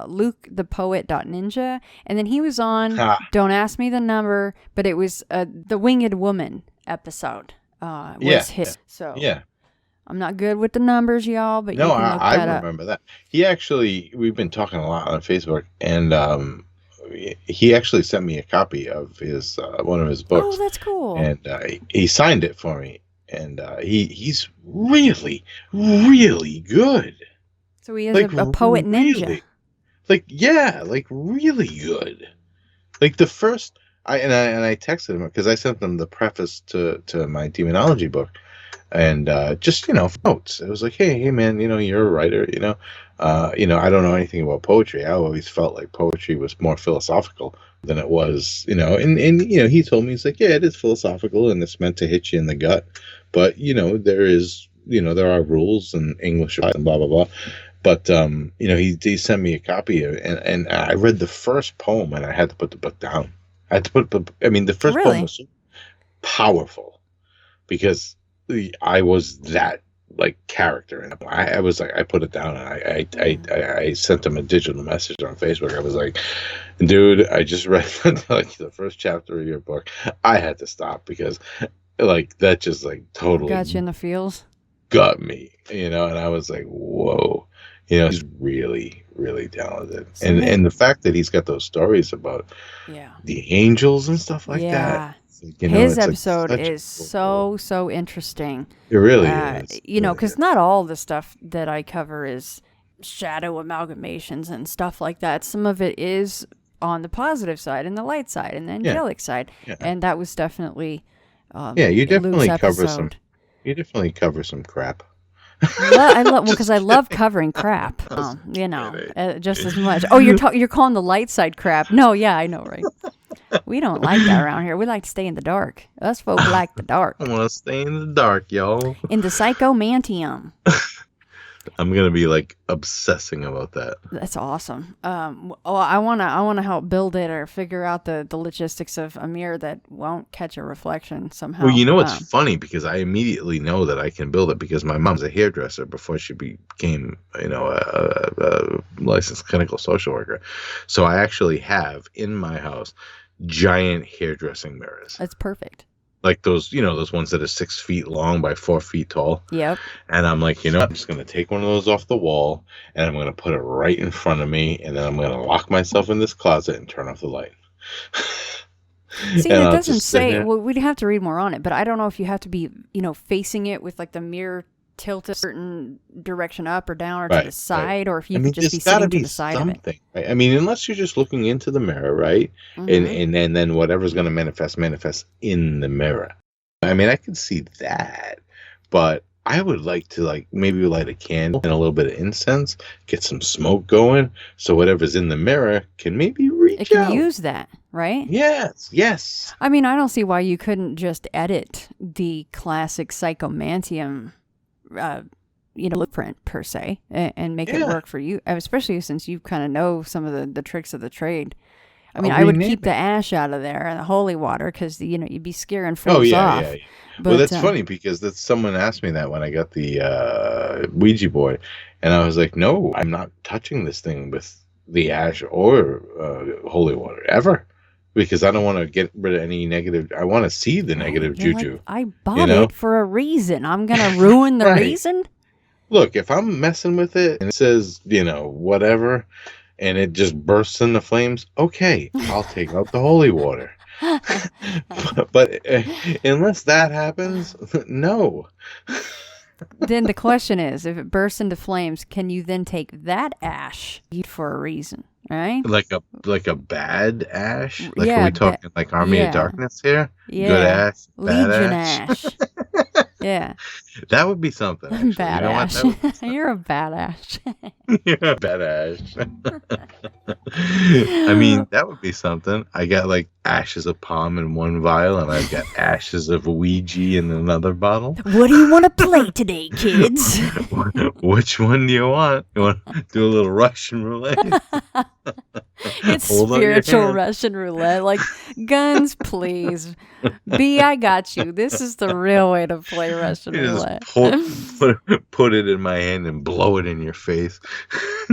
S3: lukethepoet.ninja, and then he was on, don't ask me the number, but it was the Winged Woman episode was his. So
S4: yeah.
S3: I'm not good with the numbers, y'all, but you can look that up.
S4: I remember that. We've been talking a lot on Facebook, and he actually sent me a copy of his one of his books.
S3: Oh, that's cool.
S4: And he signed it for me, and he's really, really good.
S3: So he is a poet ninja.
S4: Really good. Like the first, I texted him because I sent them the preface to my demonology book, and just notes. It was like, hey man, you're a writer, I don't know anything about poetry. I always felt like poetry was more philosophical than it was, and he told me, he's like, yeah, it is philosophical and it's meant to hit you in the gut, but there are rules and English and blah blah blah. But he sent me a copy of it, and I read the first poem and I had to put the book down. The first poem was so powerful because I was that character, and I was like, I put it down, and I sent him a digital message on Facebook. I was like, dude, I just read the first chapter of your book. I had to stop because that just totally
S3: got you in the feels,
S4: got me, and I was like, whoa, he's really, really talented, and the fact that he's got those stories about the angels and stuff like that.
S3: His episode is so interesting.
S4: It really is.
S3: Because not all the stuff that I cover is shadow amalgamations and stuff like that. Some of it is on the positive side and the light side and the angelic side. Yeah. And that was definitely
S4: you definitely cover some. You definitely cover some crap.
S3: Because I love covering crap. Just as much. Oh, you're calling the light side crap? No, yeah, I know, right? We don't like that around here. We like to stay in the dark. Us folk like the dark.
S4: I want to stay in the dark, y'all.
S3: In the psychomanteum.
S4: I'm gonna be like obsessing about that.
S3: That's awesome. Well, I wanna help build it or figure out the logistics of a mirror that won't catch a reflection somehow.
S4: Well, you know, it's funny because I immediately know that I can build it because my mom's a hairdresser before she became, a licensed clinical social worker. So I actually have in my house giant hairdressing mirrors.
S3: That's perfect.
S4: Like those ones that are 6 feet long by 4 feet tall.
S3: Yep.
S4: And I'm like, I'm just going to take one of those off the wall and I'm going to put it right in front of me. And then I'm going to lock myself in this closet and turn off the light.
S3: See, it doesn't say, well, we'd have to read more on it, but I don't know if you have to be, facing it with like the mirror tilted a certain direction up or down or to the side, or if you could just be sitting to the side of it.
S4: Right? I mean, unless you're just looking into the mirror, right? Mm-hmm. And then whatever's going to manifest in the mirror. I mean, I can see that, but I would like to maybe light a candle and a little bit of incense, get some smoke going, so whatever's in the mirror can maybe reach out.
S3: It can use that, right?
S4: Yes.
S3: I mean, I don't see why you couldn't just edit the classic Psychomanteum blueprint per se and make it work for you, especially since you kind of know some of the tricks of the trade. I mean, I would keep the ash out of there and the holy water because you'd be scaring fools off.
S4: Yeah. But, well, that's funny because someone asked me that when I got the Ouija board, and I was like, no, I'm not touching this thing with the ash or holy water ever. Because I don't want to get rid of any negative. I want to see the negative juju.
S3: Like, I bought it for a reason. I'm going to ruin the reason?
S4: Look, if I'm messing with it and it says, whatever, and it just bursts into flames, okay, I'll take out the holy water. but unless that happens, no.
S3: Then the question is, if it bursts into flames, can you then take that ash for a reason, right?
S4: Like a bad ash? Like, are we talking like Army of Darkness here?
S3: Yeah.
S4: Good ash? Bad
S3: Legion
S4: ash?
S3: Yeah.
S4: That would be something. Actually.
S3: Bad ash. You're a bad ash.
S4: You're a bad ash. I mean, that would be something. I got like ashes of palm in one vial, and I've got ashes of Ouija in another bottle.
S3: What do you want to play today, kids?
S4: Which one do you want? You want to do a little Russian roulette?
S3: It's spiritual Russian roulette. Like, guns, please. B, I got you. This is the real way to play Russian roulette.
S4: Put it in my hand and blow it in your face.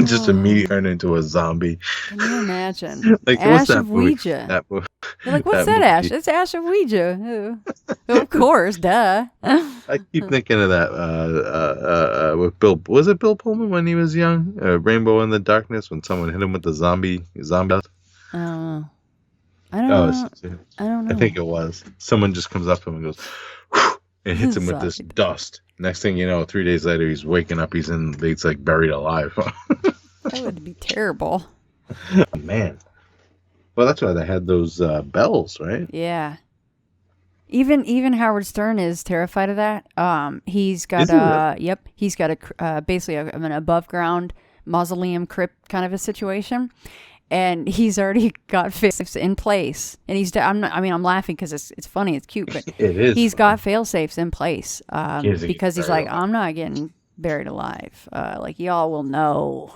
S4: Just immediately turn into a zombie.
S3: Can you imagine?
S4: Like,
S3: Ash
S4: what's that
S3: of
S4: movie?
S3: Ouija.
S4: That movie.
S3: You're like, what's that ash? It's Ash of Ouija. Of course, duh.
S4: I keep thinking of that with Bill. Was it Bill Pullman when he was young? Rainbow in the Darkness, when someone hit him with the zombie.
S3: I don't know. I don't know.
S4: I think it was. Someone just comes up to him and goes, whew, and hits him with this dust. Next thing you know, 3 days later, he's waking up. He's like buried alive.
S3: That would be terrible.
S4: Man. Well, that's why they had those bells, right?
S3: Yeah. Even Howard Stern is terrified of that. He's got he's got basically an above ground mausoleum crypt kind of a situation, and he's already got fail-safes in place. And I'm laughing because it's funny, it's cute, but
S4: it is.
S3: He's got fail-safes in place because he's like, I'm not getting buried alive. Like, y'all will know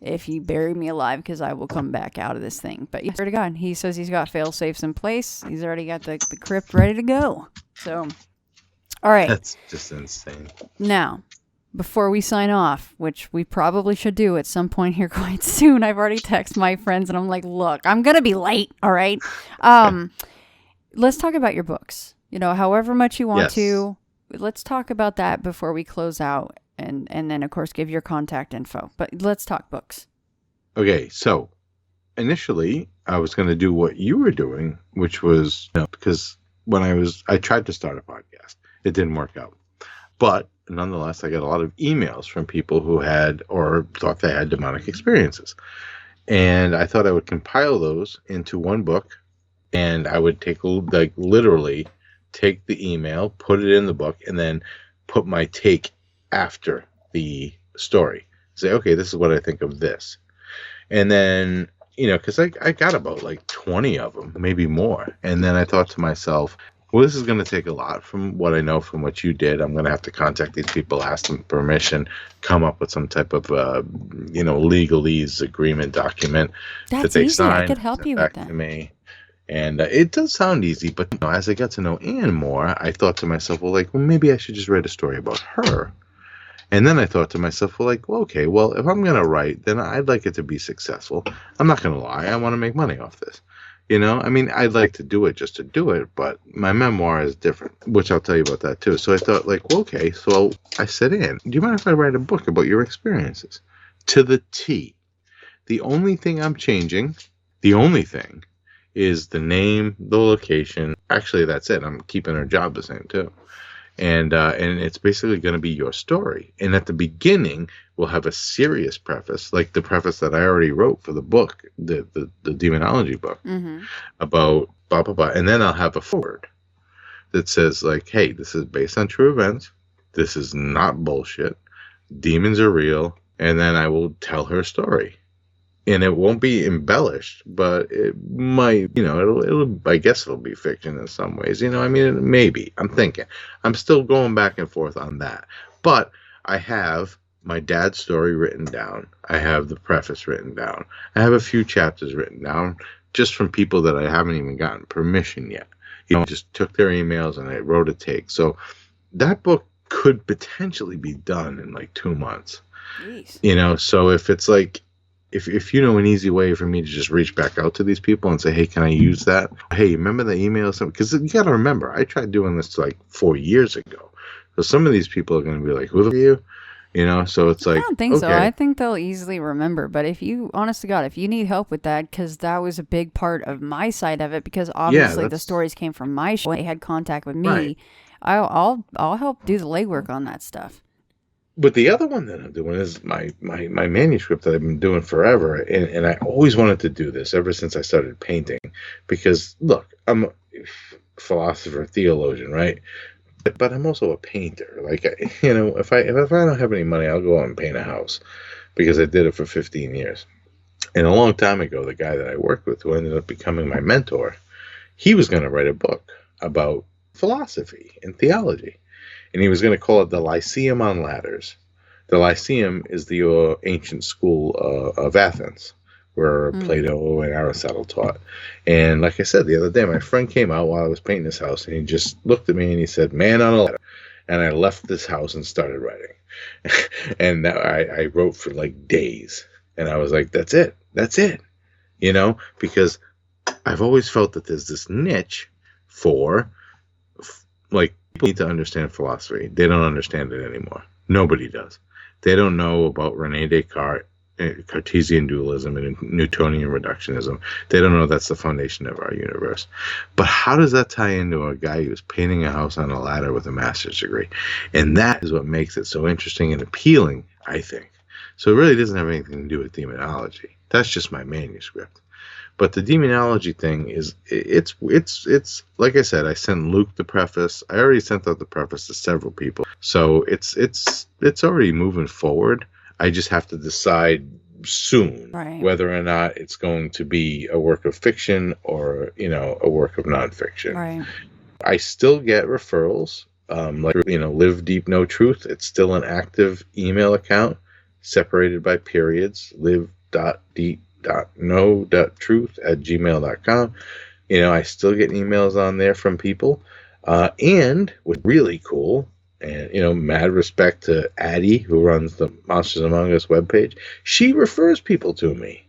S3: if you bury me alive, because I will come back out of this thing. But swear to God, he says he's got fail-safes in place. He's already got the crypt ready to go. So, all right.
S4: That's just insane.
S3: Now, before we sign off, which we probably should do at some point here quite soon, I've already texted my friends and I'm like, look, I'm going to be late, all right? Let's talk about your books. However much you want to. Let's talk about that before we close out. And then, of course, give your contact info. But let's talk books.
S4: Okay, so initially, I was going to do what you were doing, which was, because when I tried to start a podcast, it didn't work out. But nonetheless, I got a lot of emails from people who had or thought they had demonic experiences. And I thought I would compile those into one book, and I would literally take the email, put it in the book, and then put my take after the story. Say, okay, this is what I think of this. And then, because I got about 20 of them, maybe more. And then I thought to myself, well, this is going to take a lot from what I know from what you did. I'm going to have to contact these people, ask them permission, come up with some type of, legalese agreement document that
S3: That's
S4: they
S3: easy. I
S4: sign,
S3: could help
S4: send
S3: you
S4: back
S3: with that.
S4: to me. And it does sound easy, but as I got to know Anne more, I thought to myself, well, maybe I should just write a story about her. And then I thought to myself, well, okay, well, if I'm going to write, then I'd like it to be successful. I'm not going to lie. I want to make money off this. I'd like to do it just to do it, but my memoir is different, which I'll tell you about that too. So I thought, okay, so I said, Anne, do you mind if I write a book about your experiences? To the T. The only thing I'm changing, is the name, the location. Actually, that's it. I'm keeping her job the same too. And it's basically going to be your story. And at the beginning, we'll have a serious preface, like the preface that I already wrote for the book, the demonology book, about blah, blah, blah. And then I'll have a foreword that says, hey, this is based on true events. This is not bullshit. Demons are real. And then I will tell her story. And it won't be embellished, but it might, I guess it'll be fiction in some ways. Maybe. I'm thinking. I'm still going back and forth on that. But I have my dad's story written down. I have the preface written down. I have a few chapters written down just from people that I haven't even gotten permission yet. Just took their emails and I wrote a take. So that book could potentially be done in 2 months. Jeez. So if it's if you know an easy way for me to just reach back out to these people and say, hey, can I use that? Hey, remember the email? Because you got to remember, I tried doing this 4 years ago. So some of these people are going to be like, who the are you? So it's
S3: I don't think
S4: okay.
S3: so. I think they'll easily remember. But if you, honest to God, if you need help with that, because that was a big part of my side of it, because obviously the stories came from my show. They had contact with me. Right. I'll help do the legwork on that stuff.
S4: But the other one that I'm doing is my manuscript that I've been doing forever. And I always wanted to do this ever since I started painting. Because, look, I'm a philosopher, theologian, right? But I'm also a painter. If I don't have any money, I'll go out and paint a house. Because I did it for 15 years. And a long time ago, the guy that I worked with, who ended up becoming my mentor, he was going to write a book about philosophy and theology. And he was going to call it the Lyceum on Ladders. The Lyceum is the ancient school of Athens, where Plato and Aristotle taught. And like I said, the other day, my friend came out while I was painting this house, and he just looked at me and he said, man on a ladder. And I left this house and started writing. And I wrote for days. And I was like, that's it. Because I've always felt that there's this niche for, people need to understand philosophy. They don't understand it anymore. Nobody does. They don't know about Rene Descartes, Cartesian dualism, and Newtonian reductionism. They don't know that's the foundation of our universe. But how does that tie into a guy who's painting a house on a ladder with a master's degree? And that is what makes it so interesting and appealing, I think. So it really doesn't have anything to do with demonology. That's just my manuscript. But the demonology thing is, it's like I said, I sent Luke the preface. I already sent out the preface to several people. So it's already moving forward. I just have to decide soon whether or not it's going to be a work of fiction or, a work of nonfiction. Right. I still get referrals, live.deep.know.truth. It's still an active email account separated by periods, live.deep.know.truth at gmail.com. I still get emails on there from people. And what's really cool, and, mad respect to Addie, who runs the Monsters Among Us webpage. She refers people to me,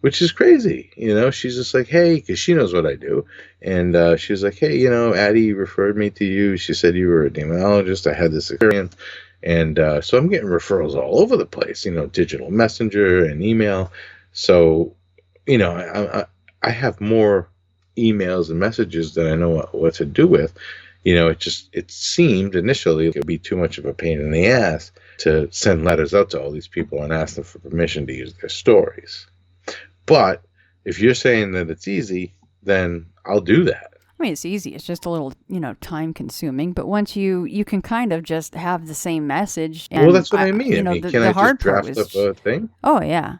S4: which is crazy. She's just like, hey, because she knows what I do. And she was like, hey, Addie referred me to you. She said you were a demonologist. I had this experience. And so I'm getting referrals all over the place, digital messenger and email. So, I have more emails and messages than I know what to do with. It seemed initially it would be too much of a pain in the ass to send letters out to all these people and ask them for permission to use their stories. But if you're saying that it's easy, then I'll do that.
S3: I mean, it's easy. It's just a little, time consuming. But once you can kind of just have the same message. And
S4: well, that's what I mean. Can I hard just draft up a thing?
S3: Oh, yeah.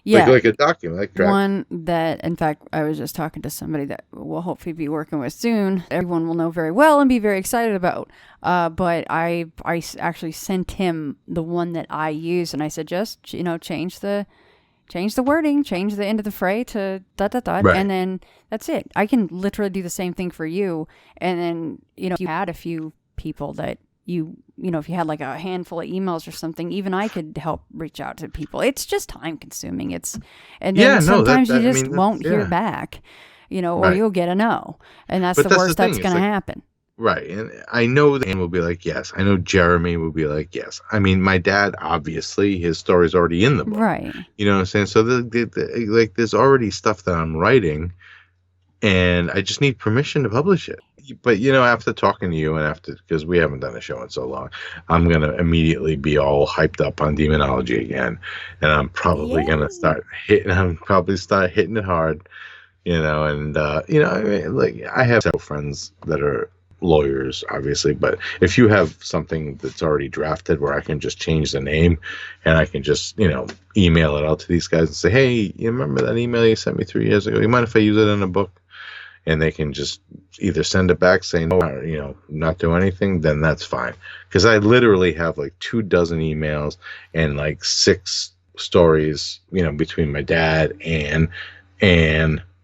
S3: Yeah.
S4: Like a document, like draft.
S3: One that, in fact, I was just talking to somebody that we'll hopefully be working with soon. Everyone will know very well and be very excited about. But I actually sent him the one that I use, and I said, just, change the wording, change the end of the fray to ...
S4: Right.
S3: And then that's it. I can literally do the same thing for you. And then, if you had a few people that if you had like a handful of emails or something, even I could help reach out to people. It's just time consuming. And then sometimes you just won't hear back, or
S4: Right.
S3: you'll get a no. And that's
S4: But
S3: the worst that's going to happen.
S4: Right. And I know Dan will be like, yes. I know Jeremy will be like, yes. I mean, my dad, obviously, his story's already in the book.
S3: Right.
S4: You know what I'm saying? So, like, there's already stuff that I'm writing, and I just need permission to publish it. But, after talking to you and because we haven't done a show in so long, I'm going to immediately be all hyped up on demonology again. And I'm probably going to start hitting it hard, and, I mean, like, I have several friends that are lawyers, obviously, but if you have something that's already drafted where I can just change the name and I can just, email it out to these guys and say, hey, you remember that email you sent me 3 years ago? You mind if I use it in a book? And they can just either send it back saying, no, not do anything, then that's fine. Because I literally have like 24 emails and like 6 stories, between my dad and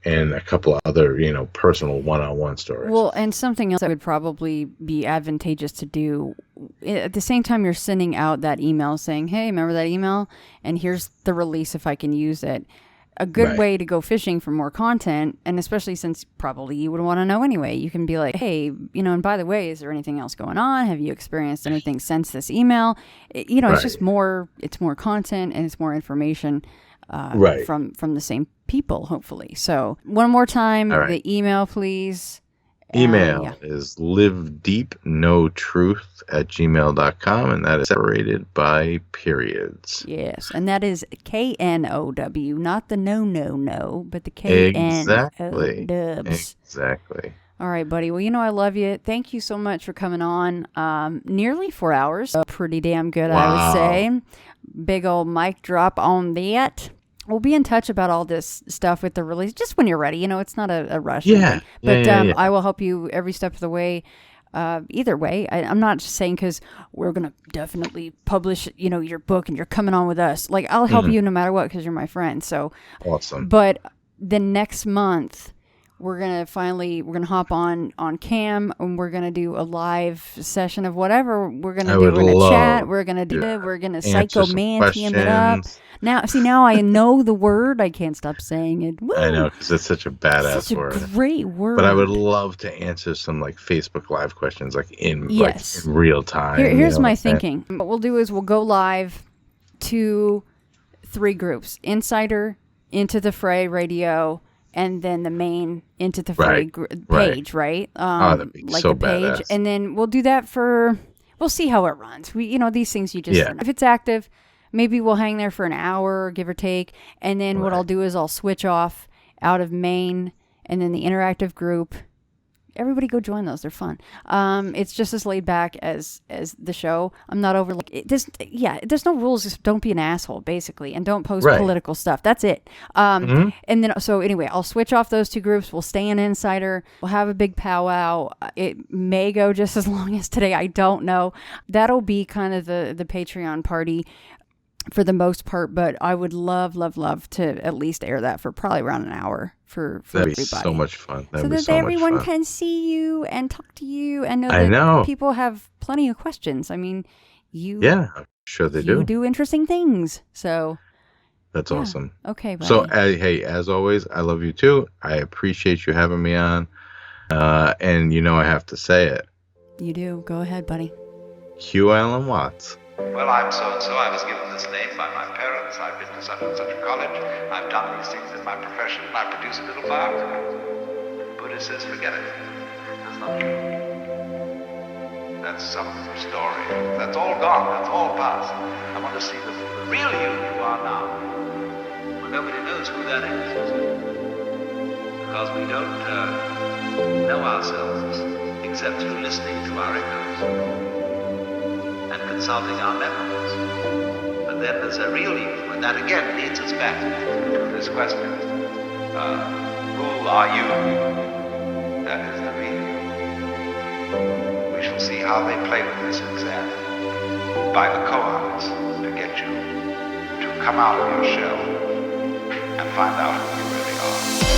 S4: a couple of other, personal one-on-one stories.
S3: Well, and something else that would probably be advantageous to do at the same time you're sending out that email saying, hey, remember that email? And here's the release if I can use it. A good way to go fishing for more content, and especially since probably you would want to know anyway, you can be like, hey, and by the way, is there anything else going on? Have you experienced anything since this email? It's just more content and it's more information from the same people, hopefully. So one more time, the email, please.
S4: Email is live.deep.know.truth@gmail.com, and that is separated by periods.
S3: Yes, and that is KNOW, not the no, but the KNO dubs.
S4: Exactly.
S3: All right, buddy. Well, I love you. Thank you so much for coming on. Nearly 4 hours. Pretty damn good, I would say. Big old mic drop on that. We'll be in touch about all this stuff with the release, just when you're ready. It's not a rush.
S4: Yeah.
S3: But I will help you every step of the way. Either way, I'm not just saying because we're going to definitely publish, your book and you're coming on with us. Like, I'll help you no matter what because you're my friend. So
S4: awesome.
S3: But the next month, we're going to hop on cam and we're going to do a live session of whatever we're going to do. We're going to chat. We're going to do it. We're going to Psychomanteum it up. Now I know the word. I can't stop saying it. Woo!
S4: I know, because it's such a badass word.
S3: Such a great word.
S4: But I would love to answer some like Facebook Live questions in real time.
S3: Here's my thinking. What we'll do is we'll go live to 3 groups: Insider, Into the Fray Radio, and then the main Into the Fray page, right?
S4: That'd be
S3: like
S4: so
S3: the page.
S4: badass.
S3: And then we'll do that we'll see how it runs. These things you just, if it's active, maybe we'll hang there for an hour, give or take. And then what I'll do is I'll switch off out of main and then the interactive group. Everybody go join those. They're fun. It's just as laid back as the show. I'm not over there's no rules. Just don't be an asshole, basically, and don't post political stuff. That's it. And then so anyway, I'll switch off those 2 groups. We'll stay in Insider. We'll have a big powwow. It may go just as long as today. I don't know. That'll be kind of the Patreon party for the most part, but I would love to at least air that for probably around an hour for
S4: That'd
S3: everybody.
S4: Be so much fun.
S3: So that everyone can see you and talk to you and know that people have plenty of questions. I mean,
S4: I'm sure they do.
S3: You do interesting things. So
S4: that's awesome.
S3: Okay, buddy.
S4: So hey, as always, I love you too. I appreciate you having me on. And I have to say it.
S3: You do. Go ahead, buddy.
S4: Hugh Allen Watts.
S5: Well, I'm so-and-so. I was given this name by my parents. I've been to such and such a college. I've done these things in my profession. I produce a little biography. Buddha says, forget it. That's not true. That's some story. That's all gone. That's all past. I want to see the real you are now. Well, nobody knows who that is. Because we don't know ourselves except through listening to our echoes and consulting our memories. But then there's a real you And that again leads us back to this question. Who are you? That is the real you. We shall see how they play with this exam by the koans to get you to come out of your shell and find out who you really are.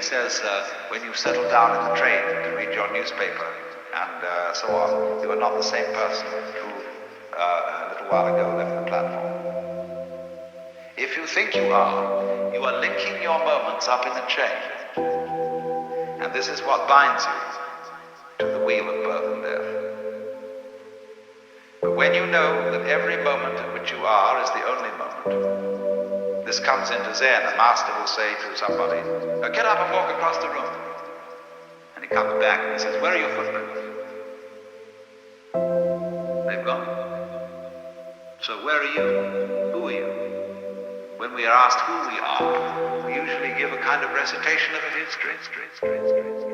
S5: says, when you settle down in the train to read your newspaper and so on, you are not the same person who a little while ago left the platform. If you think you are linking your moments up in a chain. And this is what binds you to the wheel of birth and death. But when you know that every moment in which you are is the only moment, this comes into Zen. A master will say to somebody, get up and walk across the room. And he comes back and he says, where are your footprints? They've gone. So where are you? Who are you? When we are asked who we are, we usually give a kind of recitation of a history.